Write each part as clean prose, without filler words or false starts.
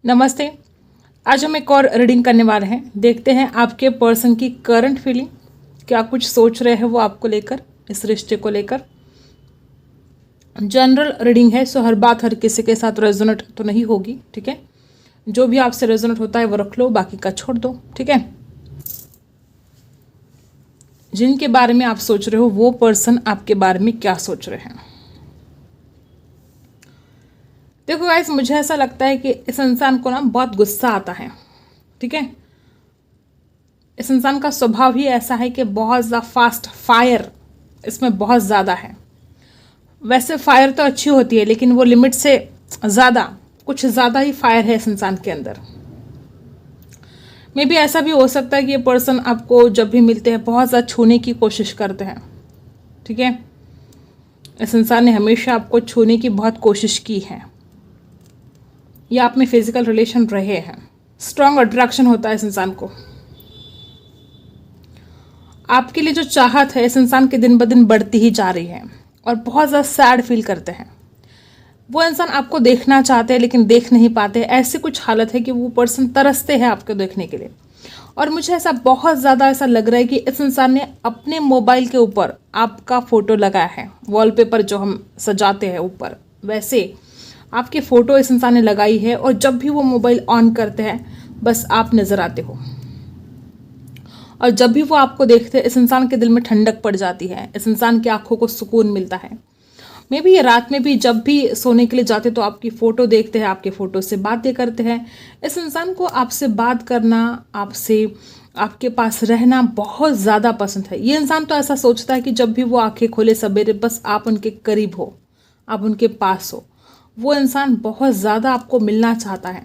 नमस्ते। आज हम एक और रीडिंग करने वाले हैं। देखते हैं आपके पर्सन की करंट फीलिंग, क्या कुछ सोच रहे हैं वो आपको लेकर, इस रिश्ते को लेकर। जनरल रीडिंग है, सो हर बात हर किसी के साथ रेजोनेट तो नहीं होगी, ठीक है। जो भी आपसे रेजोनेट होता है वो रख लो, बाकी का छोड़ दो, ठीक है। जिनके बारे में आप सोच रहे हो वो पर्सन आपके बारे में क्या सोच रहे हैं। देखो गाइस, मुझे ऐसा लगता है कि इस इंसान को ना बहुत गुस्सा आता है, ठीक है। इस इंसान का स्वभाव ही ऐसा है कि बहुत ज़्यादा फास्ट फायर इसमें बहुत ज़्यादा है। वैसे फायर तो अच्छी होती है, लेकिन वो लिमिट से ज़्यादा, कुछ ज़्यादा ही फायर है इस इंसान के अंदर। मे बी ऐसा भी हो सकता है कि ये पर्सन आपको जब भी मिलते हैं बहुत ज़्यादा छूने की कोशिश करते हैं, ठीक है। इस इंसान ने हमेशा आपको छूने की बहुत कोशिश की है, या आप में फिजिकल रिलेशन रहे हैं। स्ट्रॉन्ग अट्रैक्शन होता है इस इंसान को। आपके लिए जो चाहत है इस इंसान के दिन ब दिन बढ़ती ही जा रही है, और बहुत ज़्यादा सैड फील करते हैं। वो इंसान आपको देखना चाहते हैं लेकिन देख नहीं पाते। ऐसी कुछ हालत है कि वो पर्सन तरसते हैं आपको देखने के लिए। और मुझे ऐसा बहुत ज़्यादा ऐसा लग रहा है कि इस इंसान ने अपने मोबाइल के ऊपर आपका फ़ोटो लगाया है। वॉलपेपर जो हम सजाते हैं ऊपर, वैसे आपकी फ़ोटो इस इंसान ने लगाई है। और जब भी वो मोबाइल ऑन करते हैं बस आप नज़र आते हो, और जब भी वो आपको देखते हैं इस इंसान के दिल में ठंडक पड़ जाती है, इस इंसान की आंखों को सुकून मिलता है। मे बी ये रात में भी जब भी सोने के लिए जाते तो आपकी फ़ोटो देखते हैं, आपके फ़ोटो से बातें करते हैं। इस इंसान को आपसे बात करना, आपसे आपके पास रहना बहुत ज़्यादा पसंद है। ये इंसान तो ऐसा सोचता है कि जब भी वो आंखें खोले सवेरे बस आप उनके करीब हो, आप उनके पास हो। वो इंसान बहुत ज़्यादा आपको मिलना चाहता है,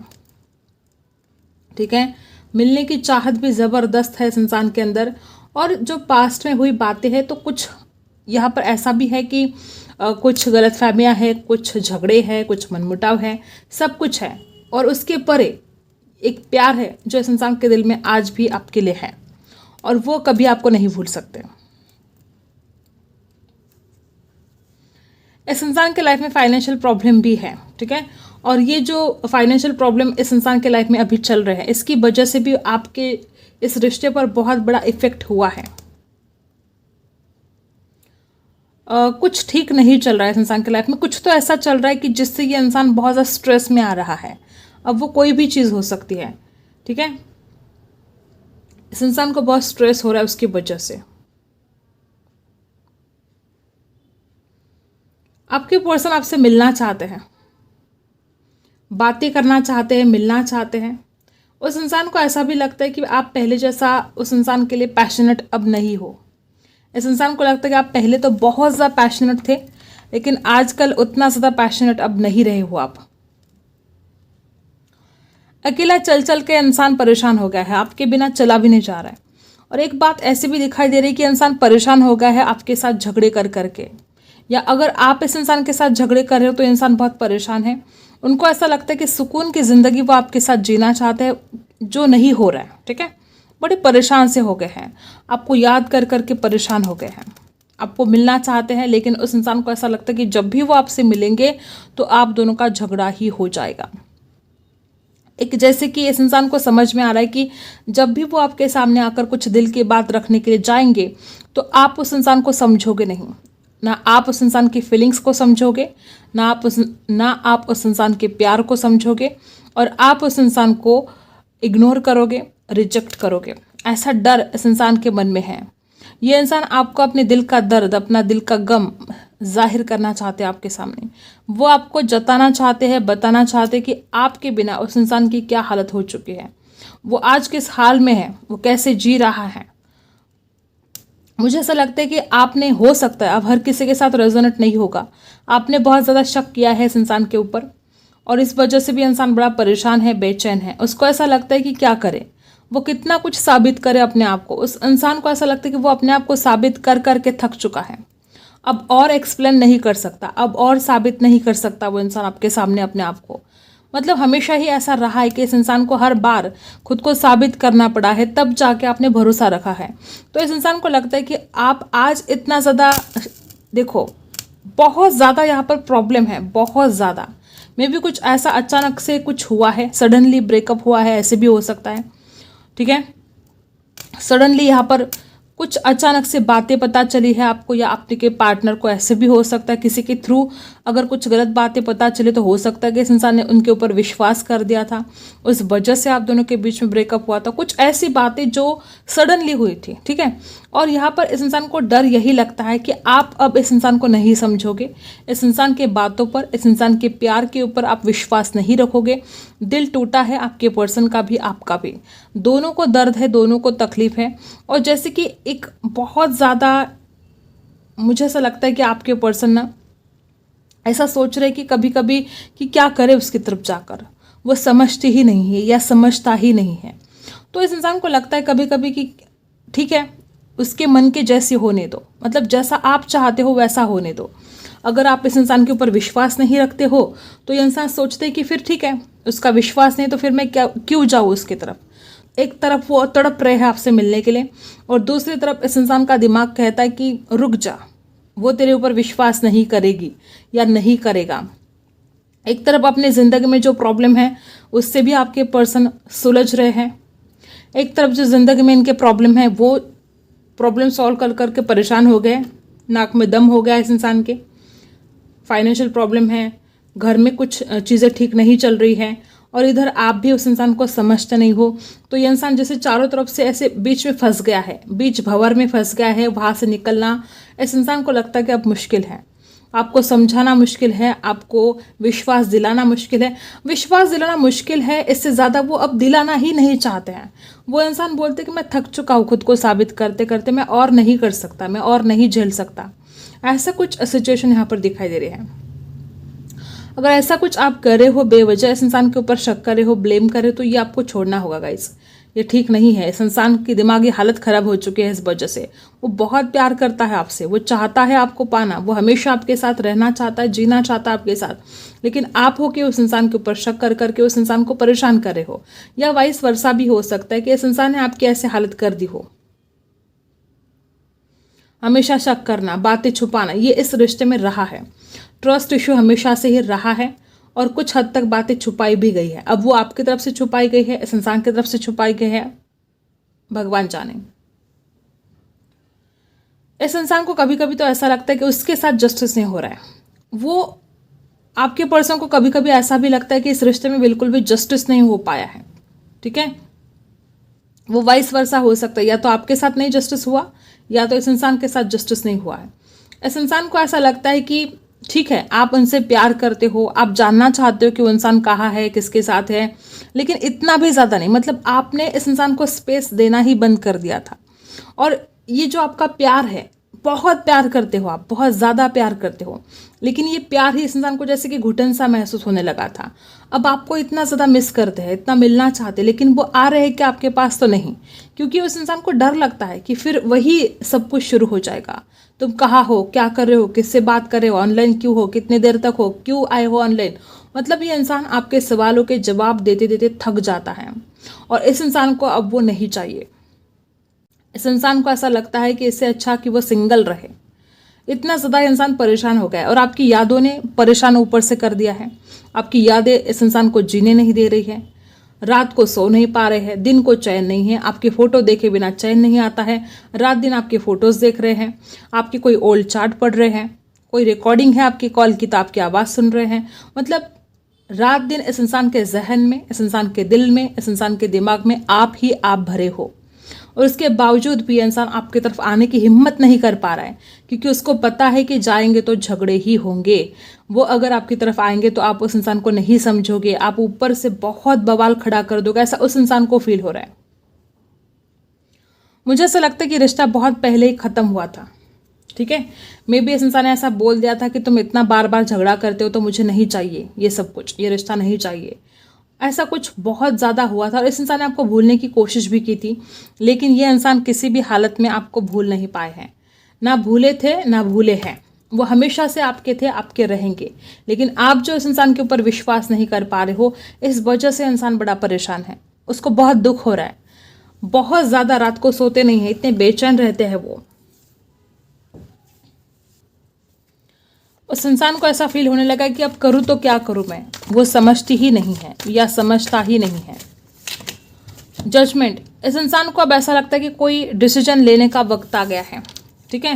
ठीक है। मिलने की चाहत भी ज़बरदस्त है इस इंसान के अंदर। और जो पास्ट में हुई बातें हैं तो कुछ यहाँ पर ऐसा भी है कि कुछ गलतफहमियां हैं, कुछ झगड़े हैं, कुछ मनमुटाव है, सब कुछ है। और उसके परे एक प्यार है जो इस इंसान के दिल में आज भी आपके लिए है, और वो कभी आपको नहीं भूल सकते। इस इंसान के लाइफ में फाइनेंशियल प्रॉब्लम भी है, ठीक है। और ये जो फाइनेंशियल प्रॉब्लम इस इंसान के लाइफ में अभी चल रहे हैं, इसकी वजह से भी आपके इस रिश्ते पर बहुत बड़ा इफेक्ट हुआ है। कुछ ठीक नहीं चल रहा है इस इंसान के लाइफ में। कुछ तो ऐसा चल रहा है कि जिससे ये इंसान बहुत ज़्यादा स्ट्रेस में आ रहा है। अब वो कोई भी चीज़ हो सकती है, ठीक है। इस इंसान को बहुत स्ट्रेस हो रहा है उसकी वजह से। आपके पर्सन आपसे मिलना चाहते हैं, बातें करना चाहते हैं, मिलना चाहते हैं। उस इंसान को ऐसा भी लगता है कि आप पहले जैसा उस इंसान के लिए पैशनेट अब नहीं हो। इस इंसान को लगता है कि आप पहले तो बहुत ज़्यादा पैशनेट थे, लेकिन आजकल उतना ज़्यादा पैशनेट अब नहीं रहे हो आप। अकेला चल चल के इंसान परेशान हो गया है, आपके बिना चला भी नहीं जा रहा है। और एक बात ऐसी भी दिखाई दे रही है कि इंसान परेशान हो गया है आपके साथ झगड़े कर करके, या अगर आप इस इंसान के साथ झगड़े कर रहे हो तो इंसान बहुत परेशान है। उनको ऐसा लगता है कि सुकून की ज़िंदगी वो आपके साथ जीना चाहते हैं, जो नहीं हो रहा है, ठीक है। बड़े परेशान से हो गए हैं, आपको याद कर करके परेशान हो गए हैं, आपको मिलना चाहते हैं। लेकिन उस इंसान को ऐसा लगता है कि जब भी वो आपसे मिलेंगे तो आप दोनों का झगड़ा ही हो जाएगा। एक जैसे कि इस इंसान को समझ में आ रहा है कि जब भी वो आपके सामने आकर कुछ दिल की बात रखने के लिए जाएंगे तो आप उस इंसान को समझोगे नहीं, ना आप उस इंसान की फीलिंग्स को समझोगे, ना आप उस इंसान के प्यार को समझोगे, और आप उस इंसान को इग्नोर करोगे, रिजेक्ट करोगे। ऐसा डर इस इंसान के मन में है। ये इंसान आपको अपने दिल का दर्द, अपना दिल का गम जाहिर करना चाहते हैं आपके सामने। वो आपको जताना चाहते हैं, बताना चाहते हैं कि आपके बिना उस इंसान की क्या हालत हो चुकी है, वो आज किस हाल में है, वो कैसे जी रहा है। मुझे ऐसा लगता है कि आपने, हो सकता है अब हर किसी के साथ रेजोनेट नहीं होगा, आपने बहुत ज़्यादा शक किया है इस इंसान के ऊपर, और इस वजह से भी इंसान बड़ा परेशान है, बेचैन है। उसको ऐसा लगता है कि क्या करे, वो कितना कुछ साबित करे अपने आप को। उस इंसान को ऐसा लगता है कि वो अपने आप को साबित कर करके थक चुका है, अब और एक्सप्लेन नहीं कर सकता, अब और साबित नहीं कर सकता वो इंसान आपके सामने अपने आप को। मतलब हमेशा ही ऐसा रहा है कि इस इंसान को हर बार खुद को साबित करना पड़ा है, तब जाके आपने भरोसा रखा है। तो इस इंसान को लगता है कि आप आज इतना ज़्यादा, देखो बहुत ज़्यादा यहाँ पर प्रॉब्लम है, बहुत ज़्यादा, मे भी कुछ ऐसा अचानक से कुछ हुआ है, सडनली ब्रेकअप हुआ है, ऐसे भी हो सकता है। ठीक है, सडनली यहाँ पर कुछ अचानक से बातें पता चली है आपको या आपके पार्टनर को, ऐसे भी हो सकता है किसी के थ्रू अगर कुछ गलत बातें पता चले तो हो सकता है कि इस इंसान ने उनके ऊपर विश्वास कर दिया था, उस वजह से आप दोनों के बीच में ब्रेकअप हुआ था। कुछ ऐसी बातें जो सडनली हुई थी। ठीक है, और यहाँ पर इस इंसान को डर यही लगता है कि आप अब इस इंसान को नहीं समझोगे, इस इंसान के बातों पर, इस इंसान के प्यार के ऊपर आप विश्वास नहीं रखोगे। दिल टूटा है आपके पर्सन का भी, आपका भी, दोनों को दर्द है, दोनों को तकलीफ है। और जैसे कि एक बहुत ज़्यादा मुझे ऐसा लगता है कि आपके पर्सन ना ऐसा सोच रहे कि कभी कभी कि क्या करे उसकी तरफ जाकर, वो समझती ही नहीं है या समझता ही नहीं है। तो इस इंसान को लगता है कभी कभी कि ठीक है, उसके मन के जैसे होने दो, मतलब जैसा आप चाहते हो वैसा होने दो। अगर आप इस इंसान के ऊपर विश्वास नहीं रखते हो तो ये इंसान सोचते हैं कि फिर ठीक है, उसका विश्वास नहीं तो फिर मैं क्यों जाऊँ उसकी तरफ। एक तरफ वो तड़प रहे हैं आपसे मिलने के लिए और दूसरी तरफ इस इंसान का दिमाग कहता है कि रुक जा, वो तेरे ऊपर विश्वास नहीं करेगी या नहीं करेगा। एक तरफ अपनी ज़िंदगी में जो प्रॉब्लम है उससे भी आपके पर्सन सुलझ रहे हैं, एक तरफ जो ज़िंदगी में इनके प्रॉब्लम है वो प्रॉब्लम सॉल्व कर करके परेशान हो गए, नाक में दम हो गया इस इंसान के। फाइनेंशियल प्रॉब्लम है, घर में कुछ चीज़ें ठीक नहीं चल रही है और इधर आप भी उस इंसान को समझते नहीं हो। तो ये इंसान जैसे चारों तरफ से ऐसे बीच में फंस गया है, बीच भंवर में फंस गया है। वहाँ से निकलना इस इंसान को लगता है कि अब मुश्किल है, आपको समझाना मुश्किल है, आपको विश्वास दिलाना मुश्किल है। विश्वास दिलाना मुश्किल है, इससे ज़्यादा वो अब दिलाना ही नहीं चाहते हैं। वो इंसान बोलते कि मैं थक चुका हूँ खुद को साबित करते करते, मैं और नहीं कर सकता, मैं और नहीं झेल सकता। ऐसा कुछ सिचुएशन यहाँ पर दिखाई दे रही है। अगर ऐसा कुछ आप कर रहे हो, बेवजह इस इंसान के ऊपर शक कर रहे हो, ब्लेम कर रहे हो, तो ये आपको छोड़ना होगा गाइस। ये ठीक नहीं है। इस इंसान की दिमागी हालत खराब हो चुकी है इस वजह से। वो बहुत प्यार करता है आपसे, वो चाहता है आपको पाना, वो हमेशा आपके साथ रहना चाहता है, जीना चाहता है आपके साथ। लेकिन आप हो कि उस इंसान के ऊपर शक कर करके उस इंसान को परेशान कर रहे हो, या वाइस वर्सा भी हो सकता है कि इस इंसान ने आपकी ऐसे हालत कर दी हो। हमेशा शक करना, बातें छुपाना, ये इस रिश्ते में रहा है। ट्रस्ट इशू हमेशा से ही रहा है और कुछ हद तक बातें छुपाई भी गई है। अब वो आपकी तरफ से छुपाई गई है, इस इंसान की तरफ से छुपाई गई है, भगवान जाने। इस इंसान को कभी कभी तो ऐसा लगता है कि उसके साथ जस्टिस नहीं हो रहा है। वो आपके पर्सन को कभी कभी ऐसा भी लगता है कि इस रिश्ते में बिल्कुल भी जस्टिस नहीं हो पाया है। ठीक है, वो वाइस वर्सा हो सकता है, या तो आपके साथ नहीं जस्टिस हुआ या तो इस इंसान के साथ जस्टिस नहीं हुआ है। इस इंसान को ऐसा लगता है कि ठीक है, आप उनसे प्यार करते हो, आप जानना चाहते हो कि वो इंसान कहाँ है, किसके साथ है, लेकिन इतना भी ज़्यादा नहीं। मतलब आपने इस इंसान को स्पेस देना ही बंद कर दिया था। और ये जो आपका प्यार है, बहुत प्यार करते हो आप, बहुत ज़्यादा प्यार करते हो, लेकिन ये प्यार ही इस इंसान को जैसे कि घुटन सा महसूस होने लगा था। अब आपको इतना ज़्यादा मिस करते हैं, इतना मिलना चाहते, लेकिन वो आ रहे हैं कि आपके पास तो नहीं, क्योंकि उस इंसान को डर लगता है कि फिर वही सब कुछ शुरू हो जाएगा। तुम कहाँ हो, क्या कर रहे हो, किससे बात कर रहे हो, ऑनलाइन क्यों हो, कितने देर तक हो, क्यों आए हो ऑनलाइन। मतलब ये इंसान आपके सवालों के जवाब देते देते थक जाता है और इस इंसान को अब वो नहीं चाहिए। इस इंसान को ऐसा लगता है कि इससे अच्छा कि वो सिंगल रहे। इतना ज़्यादा इंसान परेशान हो गया है और आपकी यादों ने परेशान ऊपर से कर दिया है। आपकी यादें इस इंसान को जीने नहीं दे रही है, रात को सो नहीं पा रहे हैं, दिन को चैन नहीं है, आपकी फ़ोटो देखे बिना चैन नहीं आता है, रात दिन आपकी फ़ोटोज़ देख रहे हैं, आपकी कोई ओल्ड चार्ट पढ़ रहे हैं, कोई रिकॉर्डिंग है आपकी कॉल की तो आपकी आवाज़ सुन रहे हैं। मतलब रात दिन इस इंसान के जहन में, इस इंसान के दिल में, इस इंसान के दिमाग में आप ही आप भरे हो। और उसके बावजूद भी इंसान आपकी तरफ आने की हिम्मत नहीं कर पा रहा है, क्योंकि उसको पता है कि जाएंगे तो झगड़े ही होंगे। वो अगर आपकी तरफ आएंगे तो आप उस इंसान को नहीं समझोगे, आप ऊपर से बहुत बवाल खड़ा कर दोगे, ऐसा उस इंसान को फील हो रहा है। मुझे ऐसा लगता है कि रिश्ता बहुत पहले ही ख़त्म हुआ था। ठीक है, मे बी इस इंसान ने ऐसा बोल दिया था कि तुम इतना बार बार झगड़ा करते हो तो मुझे नहीं चाहिए ये सब कुछ, ये रिश्ता नहीं चाहिए। ऐसा कुछ बहुत ज़्यादा हुआ था और इस इंसान ने आपको भूलने की कोशिश भी की थी, लेकिन ये इंसान किसी भी हालत में आपको भूल नहीं पाए हैं। ना भूले थे ना भूले हैं, वो हमेशा से आपके थे, आपके रहेंगे। लेकिन आप जो इस इंसान के ऊपर विश्वास नहीं कर पा रहे हो, इस वजह से इंसान बड़ा परेशान है। उसको बहुत दुख हो रहा है, बहुत ज़्यादा रात को सोते नहीं है, इतने बेचैन रहते हैं वो। उस इंसान को ऐसा फील होने लगा कि अब करूँ तो क्या करूँ मैं, वो समझती ही नहीं है या समझता ही नहीं है। जजमेंट, इस इंसान को अब ऐसा लगता है कि कोई डिसीजन लेने का वक्त आ गया है। ठीक है,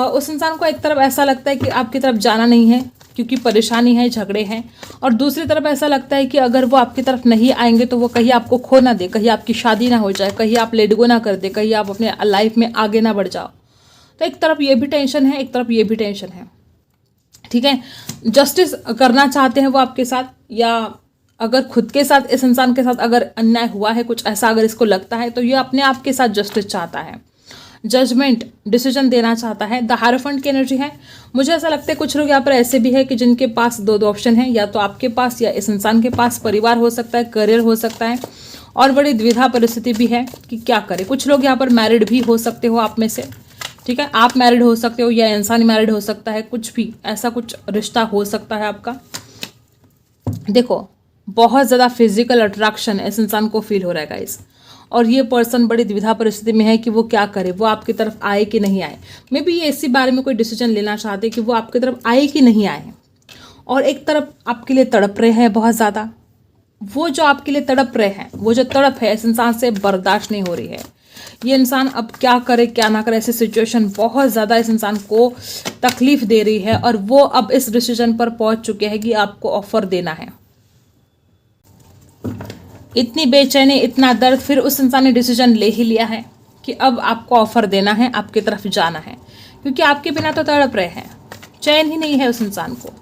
उस इंसान को एक तरफ ऐसा लगता है कि आपकी तरफ जाना नहीं है क्योंकि परेशानी है, झगड़े हैं, और दूसरी तरफ ऐसा लगता है कि अगर वो आपकी तरफ नहीं आएंगे तो वो कहीं आपको खो ना दे, कहीं आपकी शादी ना हो जाए, कहीं आप लेट गो ना कर दे, कहीं आप अपने लाइफ में आगे ना बढ़ जाओ। तो एक तरफ ये भी टेंशन है, एक तरफ ये भी टेंशन है। ठीक है, जस्टिस करना चाहते हैं वो आपके साथ, या अगर खुद के साथ, इस इंसान के साथ अगर अन्याय हुआ है, कुछ ऐसा अगर इसको लगता है, तो ये अपने आप के साथ जस्टिस चाहता है। जजमेंट, डिसीजन देना चाहता है। द हायरोफेंट की एनर्जी है। मुझे ऐसा लगता है कुछ लोग यहाँ पर ऐसे भी है कि जिनके पास दो ऑप्शन है, या तो आपके पास या इस इंसान के पास। परिवार हो सकता है, करियर हो सकता है, और बड़ी द्विधा परिस्थिति भी है कि क्या करें। कुछ लोग यहाँ पर मैरिड भी हो सकते हो आप में से। ठीक है, आप मैरिड हो सकते हो या इंसान मैरिड हो सकता है, कुछ भी ऐसा कुछ रिश्ता हो सकता है आपका। देखो, बहुत ज़्यादा फिजिकल अट्रैक्शन इस इंसान को फील हो रहा है गाइस, और ये पर्सन बड़ी द्विधा परिस्थिति में है कि वो क्या करे, वो आपकी तरफ आए कि नहीं आए। मे बी ये इसी बारे में कोई डिसीजन लेना चाहते हैं कि वो आपकी तरफ आए कि नहीं आए, और एक तरफ आपके लिए तड़प रहे हैं बहुत ज़्यादा। वो जो आपके लिए तड़प रहे हैं, वो जो तड़प है इस इंसान से बर्दाश्त नहीं हो रही है। ये इंसान अब क्या करे क्या ना करे, ऐसी सिचुएशन बहुत ज़्यादा इस इंसान को तकलीफ दे रही है, और वो अब इस डिसीजन पर पहुंच चुके हैं कि आपको ऑफर देना है। इतनी बेचैनी, इतना दर्द, फिर उस इंसान ने डिसीजन ले ही लिया है कि अब आपको ऑफर देना है, आपकी तरफ जाना है, क्योंकि आपके बिना तो तड़प रहे हैं, चैन ही नहीं है उस इंसान को।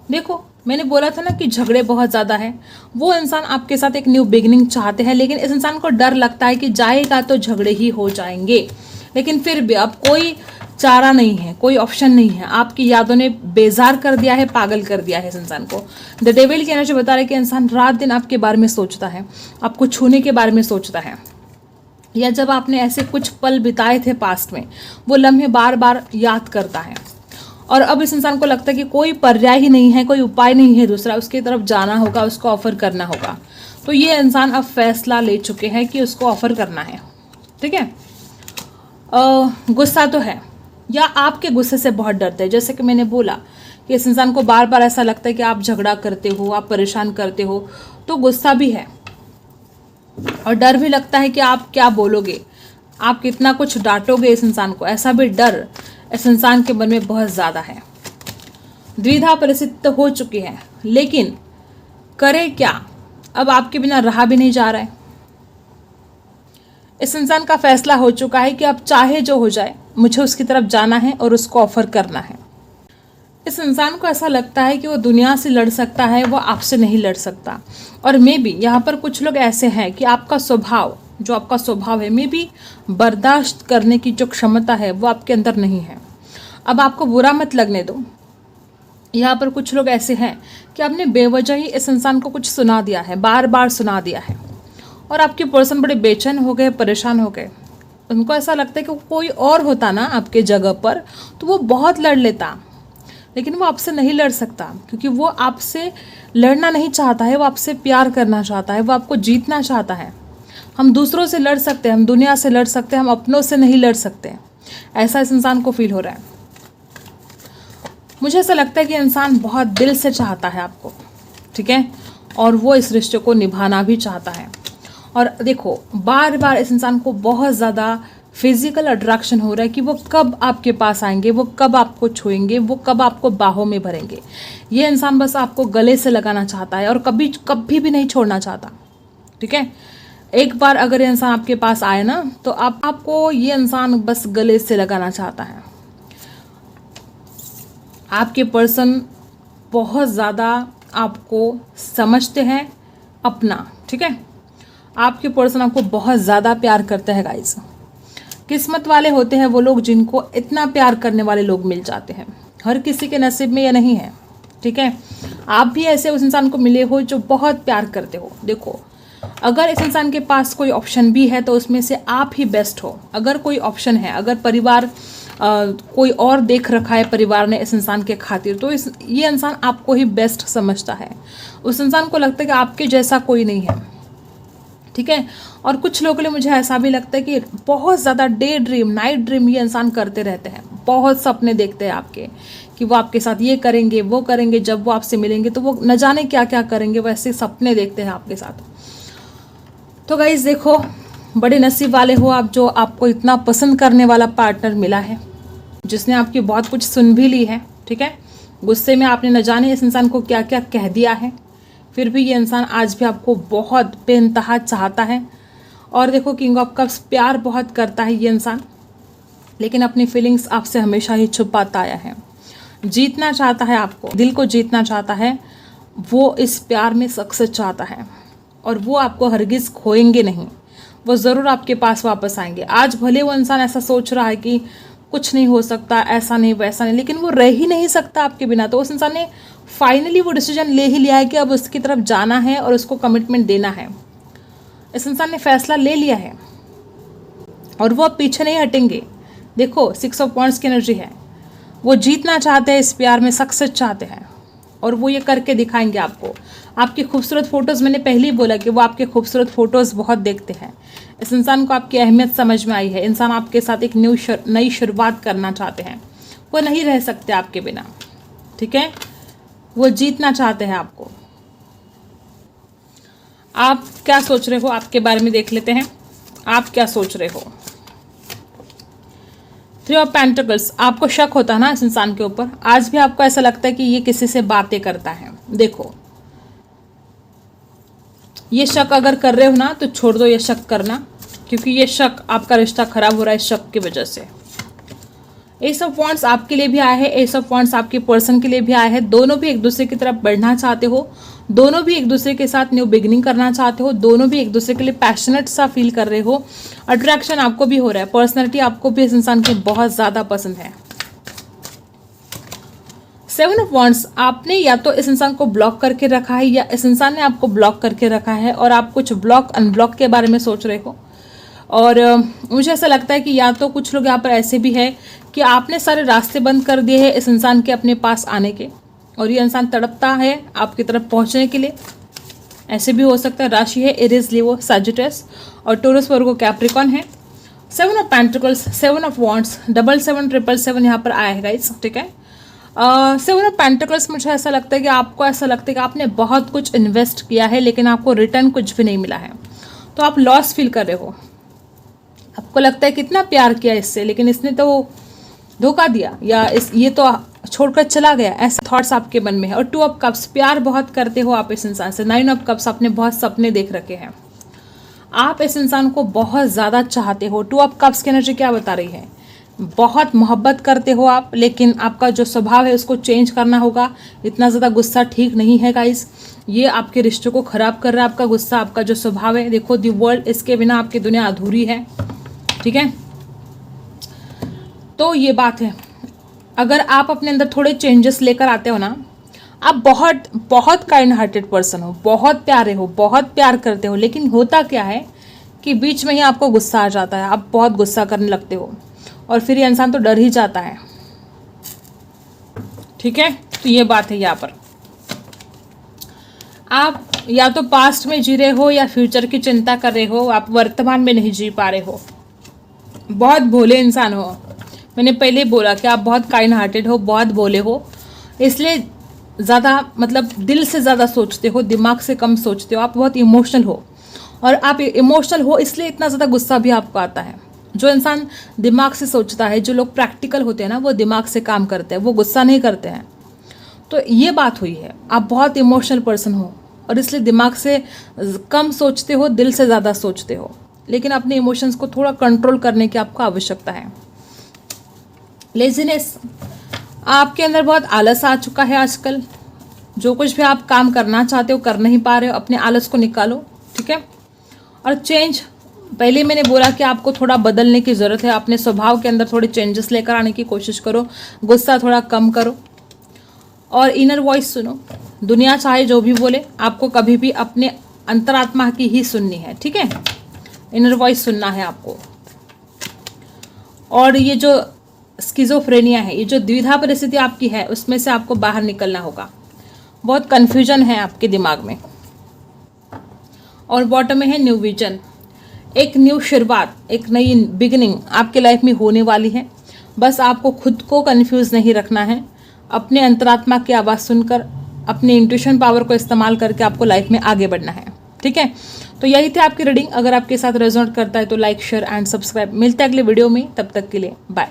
देखो, मैंने बोला था ना कि झगड़े बहुत ज़्यादा हैं। वो इंसान आपके साथ एक न्यू बिगिनिंग चाहते हैं, लेकिन इस इंसान को डर लगता है कि जाएगा तो झगड़े ही हो जाएंगे। लेकिन फिर भी अब कोई चारा नहीं है, कोई ऑप्शन नहीं है। आपकी यादों ने बेजार कर दिया है, पागल कर दिया है इस इंसान को। द डेविल की एनर्जी बता रहा है कि इंसान रात दिन आपके बारे में सोचता है, आपको छूने के बारे में सोचता है, या जब आपने ऐसे कुछ पल बिताए थे पास्ट में, वो लम्हे बार बार याद करता है। और अब इस इंसान को लगता है कि कोई पर्याय ही नहीं है, कोई उपाय नहीं है दूसरा, उसकी तरफ जाना होगा, उसको ऑफर करना होगा। तो ये इंसान अब फैसला ले चुके हैं कि उसको ऑफर करना है। ठीक है, गुस्सा तो है, या आपके गुस्से से बहुत डरते हैं। जैसे कि मैंने बोला कि इस इंसान को बार बार ऐसा लगता है कि आप झगड़ा करते हो, आप परेशान करते हो, तो गुस्सा भी है, और डर भी लगता है कि आप क्या बोलोगे, आप कितना कुछ डांटोगे इस इंसान को, ऐसा भी डर इस इंसान के मन में बहुत ज़्यादा है। द्विधा परिस्थिति तो हो चुकी है, लेकिन करे क्या, अब आपके बिना रहा भी नहीं जा रहा है। इस इंसान का फैसला हो चुका है कि अब चाहे जो हो जाए, मुझे उसकी तरफ जाना है और उसको ऑफर करना है। इस इंसान को ऐसा लगता है कि वो दुनिया से लड़ सकता है, वो आपसे नहीं लड़ सकता। और मे बी यहाँ पर कुछ लोग ऐसे हैं कि आपका स्वभाव, जो आपका स्वभाव है, मे बी बर्दाश्त करने की जो क्षमता है वो आपके अंदर नहीं है। अब आपको बुरा मत लगने दो। यहाँ पर कुछ लोग ऐसे हैं कि आपने बेवजह ही इस इंसान को कुछ सुना दिया है, बार बार सुना दिया है, और आपके पर्सन बड़े बेचैन हो गए, परेशान हो गए। उनको ऐसा लगता है कि कोई और होता ना आपके जगह पर तो वो बहुत लड़ लेता, लेकिन वो आपसे नहीं लड़ सकता, क्योंकि वो आपसे लड़ना नहीं चाहता है, वो आपसे प्यार करना चाहता है, वो आपको जीतना चाहता है। हम दूसरों से लड़ सकते हैं, हम दुनिया से लड़ सकते हैं, हम अपनों से नहीं लड़ सकते। ऐसा इस इंसान को फील हो रहा है। मुझे ऐसा लगता है कि इंसान बहुत दिल से चाहता है आपको, ठीक है, और वो इस रिश्ते को निभाना भी चाहता है। और देखो, बार बार इस इंसान को बहुत ज़्यादा फिजिकल अट्रैक्शन हो रहा है कि वो कब आपके पास आएंगे, वो कब आपको छुएंगे, वो कब आपको बाहों में भरेंगे। ये इंसान बस आपको गले से लगाना चाहता है और कभी भी नहीं छोड़ना चाहता। ठीक है, एक बार अगर ये इंसान आपके पास आए ना, तो आपको ये इंसान बस गले से लगाना चाहता है। आपके पर्सन बहुत ज़्यादा आपको समझते हैं अपना, ठीक है, आपके पर्सन आपको बहुत ज़्यादा प्यार करते हैं गाइस। किस्मत वाले होते हैं वो लोग जिनको इतना प्यार करने वाले लोग मिल जाते हैं। हर किसी के नसीब में ये नहीं है, ठीक है। आप भी ऐसे उस इंसान को मिले हो जो बहुत प्यार करते हो। देखो, अगर इस इंसान के पास कोई ऑप्शन भी है तो उसमें से आप ही बेस्ट हो। अगर कोई ऑप्शन है, अगर परिवार कोई और देख रखा है परिवार ने इस इंसान के खातिर, तो ये इंसान आपको ही बेस्ट समझता है। उस इंसान को लगता है कि आपके जैसा कोई नहीं है, ठीक है। और कुछ लोगों के लिए मुझे ऐसा भी लगता है कि बहुत ज़्यादा डे ड्रीम, नाइट ड्रीम ये इंसान करते रहते हैं। बहुत सपने देखते हैं आपके कि वो आपके साथ ये करेंगे वो करेंगे, जब वो आपसे मिलेंगे तो वो न जाने क्या क्या करेंगे, वैसे सपने देखते हैं आपके साथ। तो गाइस देखो, बड़े नसीब वाले हो आप जो आपको इतना पसंद करने वाला पार्टनर मिला है, जिसने आपकी बहुत कुछ सुन भी ली है। ठीक है, गुस्से में आपने न जाने इस इंसान को क्या क्या कह दिया है, फिर भी ये इंसान आज भी आपको बहुत बेइंतहा चाहता है। और देखो, किंग ऑफ कप्स, प्यार बहुत करता है ये इंसान, लेकिन अपनी फीलिंग्स आपसे हमेशा ही छुपाता आया है। जीतना चाहता है आपको, दिल को जीतना चाहता है, वो इस प्यार में सक्सेस चाहता है और वो आपको हरगिज़ खोएंगे नहीं, वो ज़रूर आपके पास वापस आएंगे। आज भले वो इंसान ऐसा सोच रहा है कि कुछ नहीं हो सकता, ऐसा नहीं वैसा नहीं, लेकिन वो रह ही नहीं सकता आपके बिना। तो उस इंसान ने फाइनली वो डिसीजन ले ही लिया है कि अब उसकी तरफ जाना है और उसको कमिटमेंट देना है। इस इंसान ने फैसला ले लिया है और वो अब पीछे नहीं हटेंगे। देखो, 6 ऑफ वांड्स की एनर्जी है, वो जीतना चाहते हैं, इस प्यार में सक्सेस चाहते हैं और वो ये करके दिखाएंगे आपको। आपकी खूबसूरत फ़ोटोज़, मैंने पहले ही बोला कि वो आपके खूबसूरत फ़ोटोज़ बहुत देखते हैं। इस इंसान को आपकी अहमियत समझ में आई है। इंसान आपके साथ एक नई शुरुआत करना चाहते हैं, वो नहीं रह सकते आपके बिना। ठीक है, वो जीतना चाहते हैं आपको। आप क्या सोच रहे हो आपके बारे में देख लेते हैं, आप क्या सोच रहे हो। 3 ऑफ पेंटिकल्स, आपको शक होता है ना इस इंसान के ऊपर, आज भी आपको ऐसा लगता है कि ये किसी से बातें करता है। देखो, ये शक अगर कर रहे हो ना तो छोड़ दो ये शक करना, क्योंकि ये शक, आपका रिश्ता खराब हो रहा है इस शक की वजह से। एस ऑफ वांड्स आपके लिए भी आया है, एस ऑफ वांड्स आपके पर्सन के लिए भी आया है। दोनों भी एक दूसरे की तरफ बढ़ना चाहते हो, दोनों भी एक दूसरे के साथ न्यू बिगिनिंग करना चाहते हो, दोनों भी एक दूसरे के लिए पैशनेट सा फील कर रहे हो। अट्रैक्शन आपको भी हो रहा है, पर्सनैलिटी आपको भी इस इंसान की बहुत ज़्यादा पसंद है। 7 ऑफ वांड्स, आपने या तो इस इंसान को ब्लॉक करके रखा है या इस इंसान ने आपको ब्लॉक करके रखा है और आप कुछ ब्लॉक अनब्लॉक के बारे में सोच रहे हो। और मुझे ऐसा लगता है कि या तो कुछ लोग यहाँ पर ऐसे भी है कि आपने सारे रास्ते बंद कर दिए हैं इस इंसान के अपने पास आने के, और ये इंसान तड़पता है आपकी तरफ पहुँचने के लिए। ऐसे भी हो सकता है। राशि है एरीज, लियो, सैजिटस और टोरस, वर्गो, कैप्रिकॉन है। 7 ऑफ पेंटिकल्स, 7 ऑफ वांड्स, 77777 यहाँ पर आया है गाइस। ठीक है, 7 ऑफ पेंटिकल्स, मुझे ऐसा लगता है कि आपको ऐसा लगता है कि आपने बहुत कुछ इन्वेस्ट किया है लेकिन आपको रिटर्न कुछ भी नहीं मिला है, तो आप लॉस फील कर रहे हो। आपको लगता है कितना प्यार किया इससे, लेकिन इसने तो धोखा दिया या ये तो छोड़कर चला गया, ऐसे थॉट्स आपके मन में है। और 2 ऑफ कप्स, प्यार बहुत करते हो आप इस इंसान से। 9 ऑफ कप्स, आपने बहुत सपने देख रखे हैं, आप इस इंसान को बहुत ज़्यादा चाहते हो। 2 ऑफ कप्स की एनर्जी क्या बता रही है, बहुत मोहब्बत करते हो आप, लेकिन आपका जो स्वभाव है उसको चेंज करना होगा। इतना ज़्यादा गुस्सा ठीक नहीं है गाइस, ये आपके रिश्ते को ख़राब कर रहा है। आपका गुस्सा, आपका जो स्वभाव है, देखो दी वर्ल्ड, इसके बिना आपकी दुनिया अधूरी है। ठीक है, तो ये बात है। अगर आप अपने अंदर थोड़े चेंजेस लेकर आते हो ना, आप बहुत बहुत काइंड हार्टेड पर्सन हो, बहुत प्यारे हो, बहुत प्यार करते हो, लेकिन होता क्या है कि बीच में ही आपको गुस्सा आ जाता है, आप बहुत गुस्सा करने लगते हो और फिर ये इंसान तो डर ही जाता है। ठीक है, तो ये बात है। यहाँ पर आप या तो पास्ट में जी रहे हो या फ्यूचर की चिंता कर रहे हो, आप वर्तमान में नहीं जी पा रहे हो। बहुत भोले इंसान हो, मैंने पहले बोला कि आप बहुत काइंड हार्टेड हो, बहुत भोले हो, इसलिए ज़्यादा मतलब दिल से ज़्यादा सोचते हो, दिमाग से कम सोचते हो। आप बहुत इमोशनल हो और आप इमोशनल हो इसलिए इतना ज़्यादा गुस्सा भी आपको आता है। जो इंसान दिमाग से सोचता है, जो लोग प्रैक्टिकल होते हैं ना, वो दिमाग से काम करते हैं, वो गुस्सा नहीं करते हैं। तो ये बात हुई है, आप बहुत इमोशनल पर्सन हो और इसलिए दिमाग से कम सोचते हो, दिल से ज़्यादा सोचते हो, लेकिन अपने इमोशंस को थोड़ा कंट्रोल करने की आपको आवश्यकता है। लेजीनेस, आपके अंदर बहुत आलस आ चुका है आजकल। जो कुछ भी आप काम करना चाहते हो कर नहीं पा रहे हो, अपने आलस को निकालो। ठीक है, और चेंज, पहले मैंने बोला कि आपको थोड़ा बदलने की ज़रूरत है, अपने स्वभाव के अंदर थोड़े चेंजेस लेकर आने की कोशिश करो, गुस्सा थोड़ा कम करो और इनर वॉइस सुनो। दुनिया चाहे जो भी बोले, आपको कभी भी अपने अंतरात्मा की ही सुननी है। ठीक है, इनर वॉइस सुनना है आपको। और ये जो स्किज़ोफ्रेनिया है, ये जो द्विधा परिस्थिति आपकी है, उसमें से आपको बाहर निकलना होगा। बहुत कन्फ्यूजन है आपके दिमाग में। और बॉटम में है न्यू विजन, एक न्यू शुरुआत, एक नई बिगिनिंग आपके लाइफ में होने वाली है। बस आपको खुद को कंफ्यूज नहीं रखना है, अपने अंतरात्मा की आवाज़ सुनकर अपने इंट्यूशन पावर को इस्तेमाल करके आपको लाइफ में आगे बढ़ना है। ठीक है, तो यही थी आपकी रीडिंग। अगर आपके साथ रेजोनेट करता है तो लाइक, शेयर एंड सब्सक्राइब। मिलते हैं अगले वीडियो में, तब तक के लिए बाय।